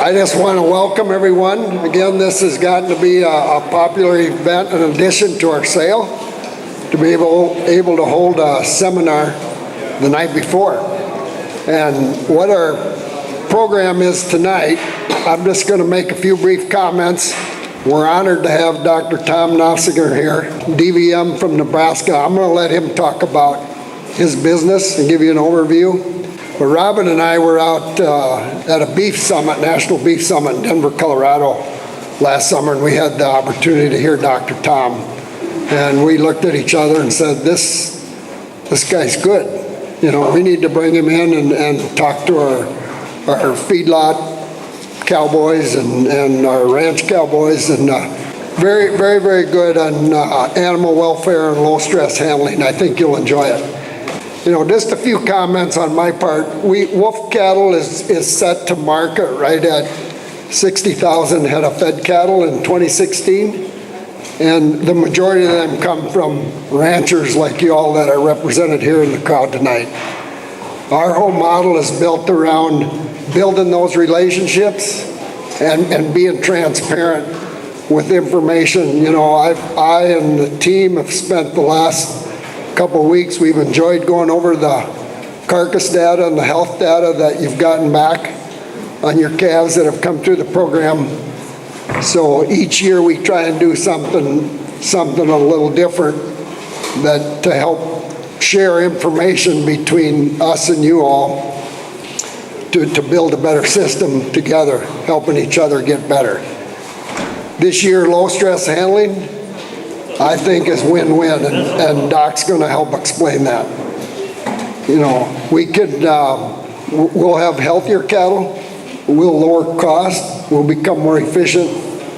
I just want to welcome everyone. Again, this has gotten to be a popular event in addition to our sale, to be able to hold a seminar the night before. And what our program is tonight, I'm just going to make a few brief comments. We're honored to have Dr. Tom Nossiger here, DVM from Nebraska. I'm going to let him talk about his business and give you an overview. But Robin and I were out at a beef summit, National Beef Summit in Denver, Colorado last summer, and we had the opportunity to hear Dr. Tom. And we looked at each other and said, this guy's good. You know, we need to bring him in and talk to our feedlot cowboys and our ranch cowboys, and very, very, very good on animal welfare and low stress handling. I think you'll enjoy it. You know, just a few comments on my part. Wulf cattle is set to market right at 60,000 head of fed cattle in 2016. And the majority of them come from ranchers like you all that are represented here in the crowd tonight. Our whole model is built around building those relationships and being transparent with information. You know, I and the team have spent the last couple of weeks, we've enjoyed going over the carcass data and the health data that you've gotten back on your calves that have come through the program. So each year we try and do something a little different to help share information between us and you all to build a better system together, helping each other get better. This year, low stress handling, I think, is win-win, and Doc's going to help explain that. You know, we'll have healthier cattle, we'll lower cost, we'll become more efficient,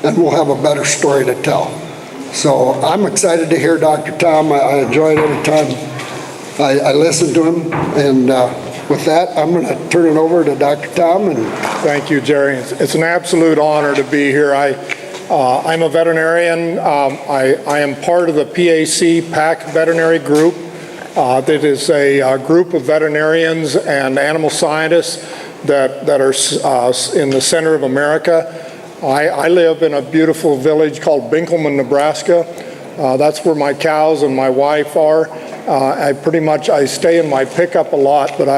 and we'll have a better story to tell. So I'm excited to hear Dr. Tom. I enjoy it every time I listen to him, and with that, I'm going to turn it over to Dr. Tom. Thank you, Jerry. It's an absolute honor to be here. I'm a veterinarian. I am part of the PAC Veterinary Group. That is a group of veterinarians and animal scientists that are in the center of America. I live in a beautiful village called Binkelman, Nebraska. That's where my cows and my wife are. I stay in my pickup a lot, but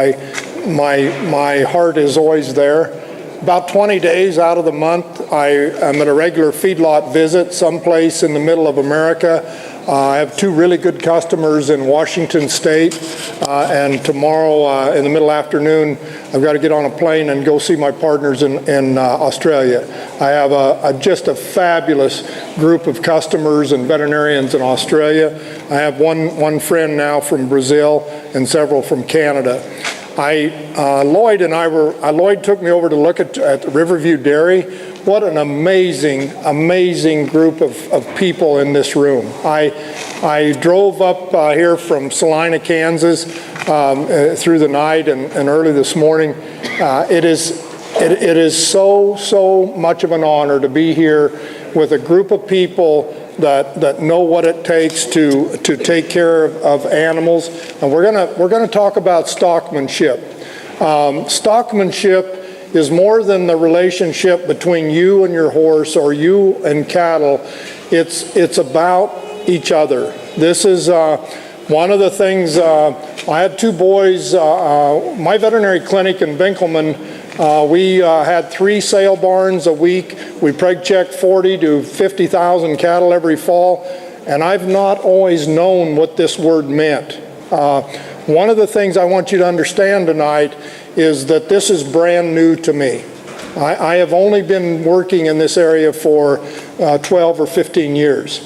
my heart is always there. About 20 days out of the month, I am at a regular feedlot visit someplace in the middle of America. I have two really good customers in Washington State, and tomorrow in the middle afternoon, I've got to get on a plane and go see my partners in Australia. I have just a fabulous group of customers and veterinarians in Australia. I have one friend now from Brazil and several from Canada. Lloyd took me over to look at Riverview Dairy. What an amazing, amazing group of people in this room. I drove up here from Salina, Kansas through the night and early this morning. It is so much of an honor to be here with a group of people that know what it takes to take care of animals. And we're gonna talk about stockmanship. Stockmanship is more than the relationship between you and your horse or you and cattle. It's about each other. This is one of the things. I had two boys. My veterinary clinic in Binkelman, we had 3 sale barns a week. We preg checked 40 to 50,000 cattle every fall, and I've not always known what this word meant. One of the things I want you to understand tonight is that this is brand new to me. I have only been working in this area for 12 or 15 years.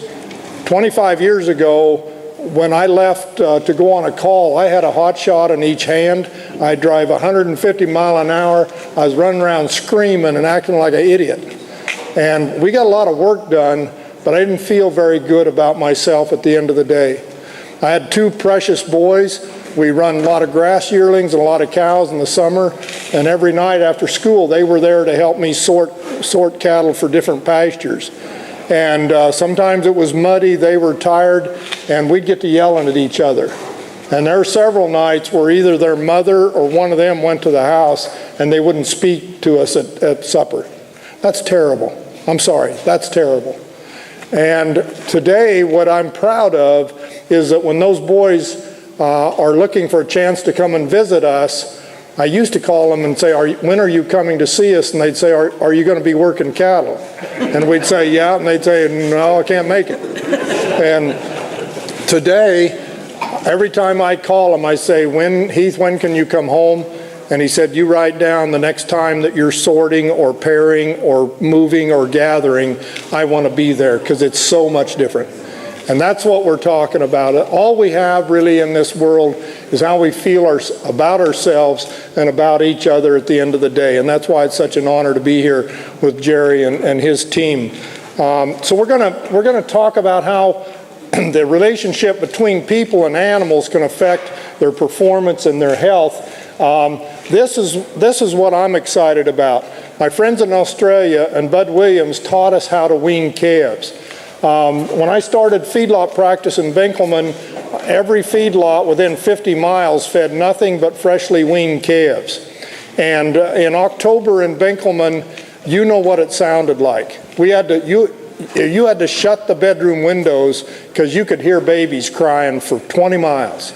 25 years ago, when I left to go on a call, I had a hot shot in each hand. I'd drive 150 miles an hour. I was running around screaming and acting like an idiot. And we got a lot of work done, but I didn't feel very good about myself at the end of the day. I had 2 precious boys. We run a lot of grass yearlings and a lot of cows in the summer, and every night after school they were there to help me sort cattle for different pastures. And sometimes it was muddy, they were tired, and we'd get to yelling at each other. And there are several nights where either their mother or one of them went to the house and they wouldn't speak to us at supper. That's terrible. I'm sorry, that's terrible. And today, what I'm proud of is that when those boys are looking for a chance to come and visit us, I used to call them and say, when are you coming to see us? And they'd say, are you going to be working cattle? And we'd say, yeah. And they'd say, no, I can't make it. And today, every time I call him, I say, Heath, when can you come home? And he said, you write down the next time that you're sorting or pairing or moving or gathering, I want to be there because it's so much different. And that's what we're talking about. All we have really in this world is how we feel about ourselves and about each other at the end of the day. And that's why it's such an honor to be here with Jerry and his team. So we're gonna talk about how the relationship between people and animals can affect their performance and their health. This is what I'm excited about. My friends in Australia and Bud Williams taught us how to wean calves. When I started feedlot practice in Winkelman, every feedlot within 50 miles fed nothing but freshly weaned calves. And in October in Winkelman, you know what it sounded like. You had to shut the bedroom windows because you could hear babies crying for 20 miles.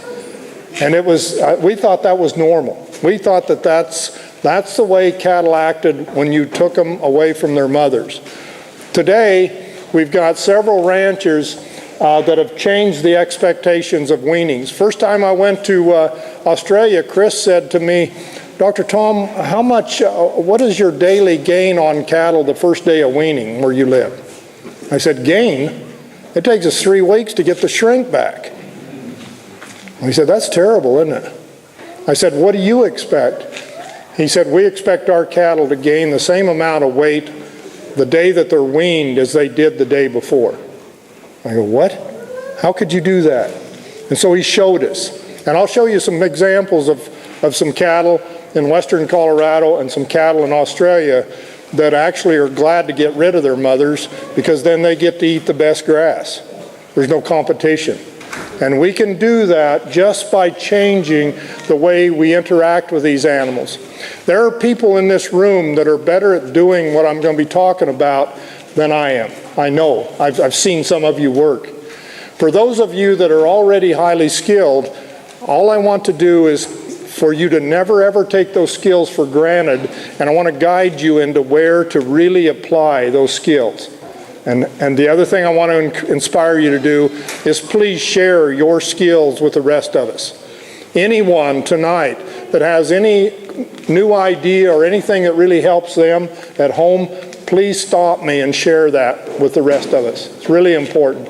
And we thought that was normal. We thought that that's the way cattle acted when you took them away from their mothers. Today, we've got several ranchers that have changed the expectations of weanings. First time I went to Australia, Chris said to me, Dr. Tom, what is your daily gain on cattle the first day of weaning where you live? I said, gain? It takes us 3 weeks to get the shrink back. He said, that's terrible, isn't it? I said, what do you expect? He said, we expect our cattle to gain the same amount of weight the day that they're weaned as they did the day before. I go, what? How could you do that? And so he showed us. And I'll show you some examples of some cattle in western Colorado and some cattle in Australia that actually are glad to get rid of their mothers because then they get to eat the best grass. There's no competition. And we can do that just by changing the way we interact with these animals. There are people in this room that are better at doing what I'm going to be talking about than I am. I know. I've seen some of you work. For those of you that are already highly skilled, all I want to do is for you to never ever take those skills for granted, and I want to guide you into where to really apply those skills. And the other thing I want to inspire you to do is please share your skills with the rest of us. Anyone tonight that has any new idea or anything that really helps them at home, please stop me and share that with the rest of us. It's really important.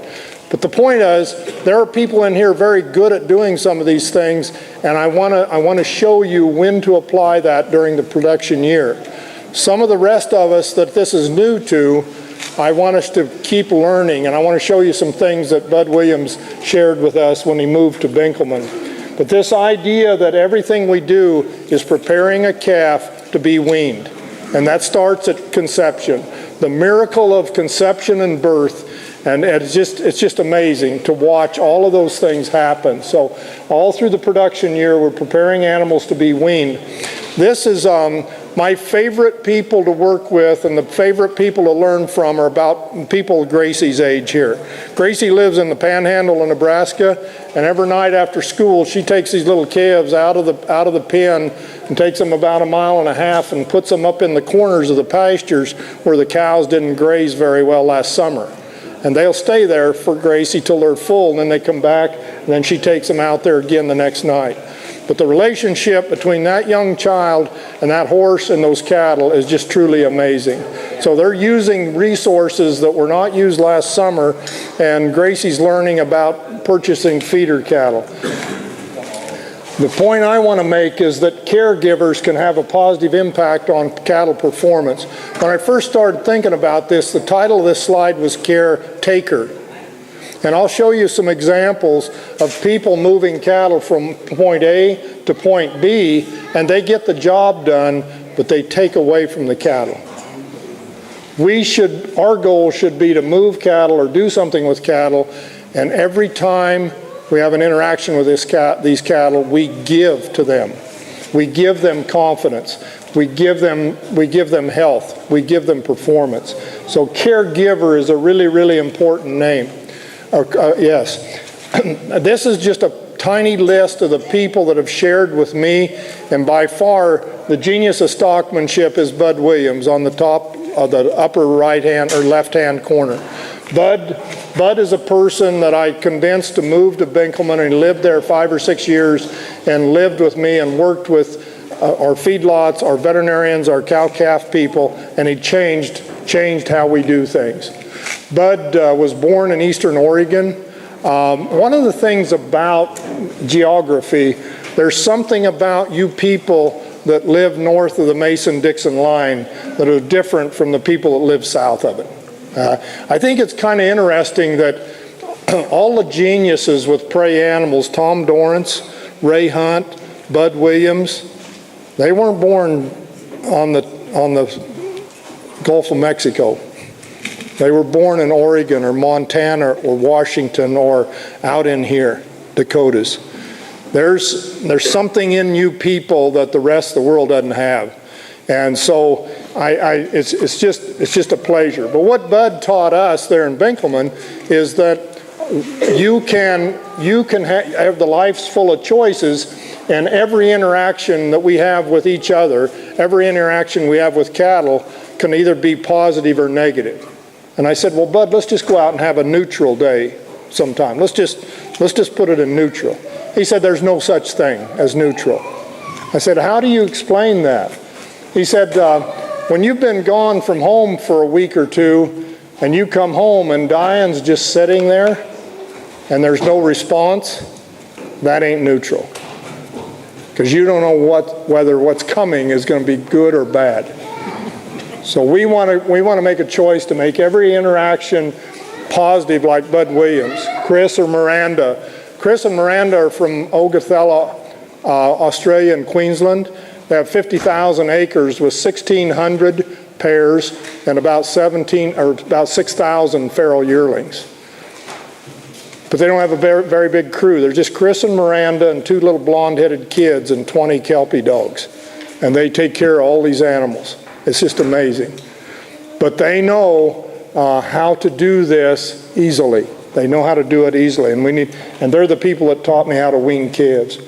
But the point is, there are people in here very good at doing some of these things, and I want to show you when to apply that during the production year. Some of the rest of us that this is new to, I want us to keep learning, and I want to show you some things that Bud Williams shared with us when he moved to Winkelman. But this idea that everything we do is preparing a calf to be weaned, and that starts at conception. The miracle of conception and birth, and it's just amazing to watch all of those things happen. So all through the production year, we're preparing animals to be weaned. This is my favorite people to work with, and the favorite people to learn from are about people Gracie's age here. Gracie lives in the Panhandle of Nebraska, and every night after school, she takes these little calves out of the pen and takes them about 1.5 miles and puts them up in the corners of the pastures where the cows didn't graze very well last summer. And they'll stay there for Gracie till they're full, and then they come back, and then she takes them out there again the next night. But the relationship between that young child and that horse and those cattle is just truly amazing. So they're using resources that were not used last summer, and Gracie's learning about purchasing feeder cattle. The point I want to make is that caregivers can have a positive impact on cattle performance. When I first started thinking about this, the title of this slide was Caretaker. And I'll show you some examples of people moving cattle from point A to point B, and they get the job done, but they take away from the cattle. Our goal should be to move cattle or do something with cattle, and every time we have an interaction with these cattle, we give to them. We give them confidence. We give them health. We give them performance. So caregiver is a really, really important name. Yes. This is just a tiny list of the people that have shared with me, and by far the genius of stockmanship is Bud Williams on the top of the upper right-hand or left-hand corner. Bud is a person that I convinced to move to Binkelman, and he lived there 5 or 6 years and lived with me and worked with our feedlots, our veterinarians, our cow-calf people, and he changed how we do things. Bud was born in Eastern Oregon. One of the things about geography, there's something about you people that live north of the Mason-Dixon line that are different from the people that live south of it. I think it's kind of interesting that all the geniuses with prey animals, Tom Dorrance, Ray Hunt, Bud Williams, they weren't born on the Gulf of Mexico. They were born in Oregon or Montana or Washington or out in here, Dakotas. There's something in you people that the rest of the world doesn't have. And so it's just a pleasure. But what Bud taught us there in Binkelman is that you can have the life's full of choices, and every interaction that we have with each other, every interaction we have with cattle can either be positive or negative. And I said, well, Bud, let's just go out and have a neutral day sometime. Let's just put it in neutral. He said, there's no such thing as neutral. I said, how do you explain that? He said, when you've been gone from home for a week or two and you come home and Diane's just sitting there and there's no response, that ain't neutral. Because you don't know whether what's coming is going to be good or bad. So we want to make a choice to make every interaction positive, like Bud Williams, Chris or Miranda. Chris and Miranda are from Ogathella, Australia and Queensland. They have 50,000 acres with 1,600 pairs and about 6,000 feral yearlings. But they don't have a very, very big crew. They're just Chris and Miranda and 2 little blonde-headed kids and 20 Kelpie dogs. And they take care of all these animals. It's just amazing. But they know how to do this easily. They know how to do it easily. And they're the people that taught me how to wean calves.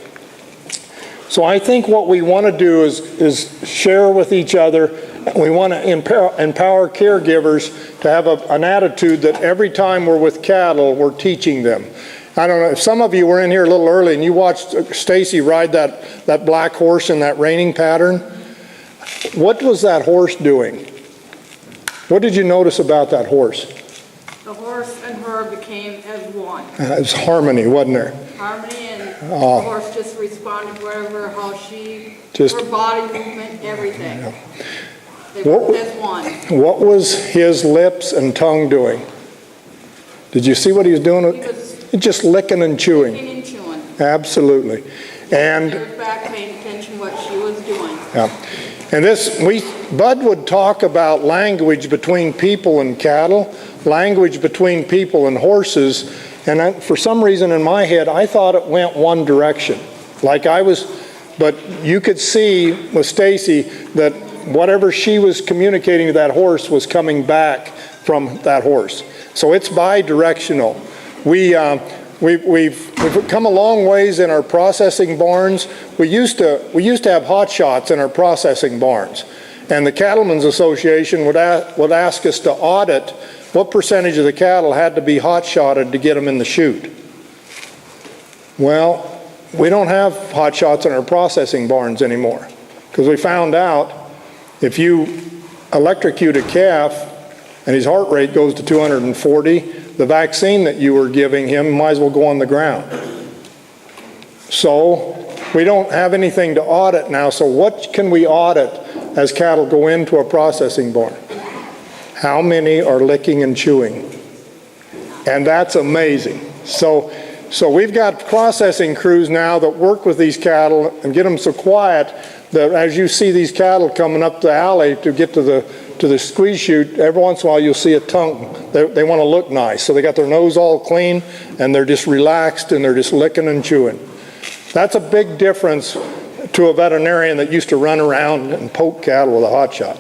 So I think what we want to do is share with each other. We want to empower caregivers to have an attitude that every time we're with cattle, we're teaching them. I don't know, if some of you were in here a little early and you watched Stacy ride that black horse in that reining pattern, what was that horse doing? What did you notice about that horse? The horse and her became as one. It was harmony, wasn't there? Harmony, and the horse just responded wherever, how she, her body movement, everything. Yeah. They worked as one. What was his lips and tongue doing? Did you see what he was doing? He was just licking and chewing. licking and chewing. Absolutely. And He was back paying attention what she was doing. yeah. And Bud would talk about language between people and cattle, language between people and horses, and for some reason in my head, I thought it went one direction. But you could see with Stacy that whatever she was communicating to that horse was coming back from that horse. So it's bi-directional. We've come a long ways in our processing barns. We used to have hot shots in our processing barns, and the Cattlemen's Association would ask us to audit what percentage of the cattle had to be hot shotted to get them in the chute. Well, we don't have hot shots in our processing barns anymore, because we found out if you electrocute a calf and his heart rate goes to 240, the vaccine that you were giving him might as well go on the ground. So we don't have anything to audit now. So what can we audit as cattle go into a processing barn? How many are licking and chewing? And that's amazing. So we've got processing crews now that work with these cattle and get them so quiet that as you see these cattle coming up the alley to get to the squeeze chute, every once in a while you'll see a tongue. They want to look nice. So they got their nose all clean and they're just relaxed and they're just licking and chewing. That's a big difference to a veterinarian that used to run around and poke cattle with a hot shot.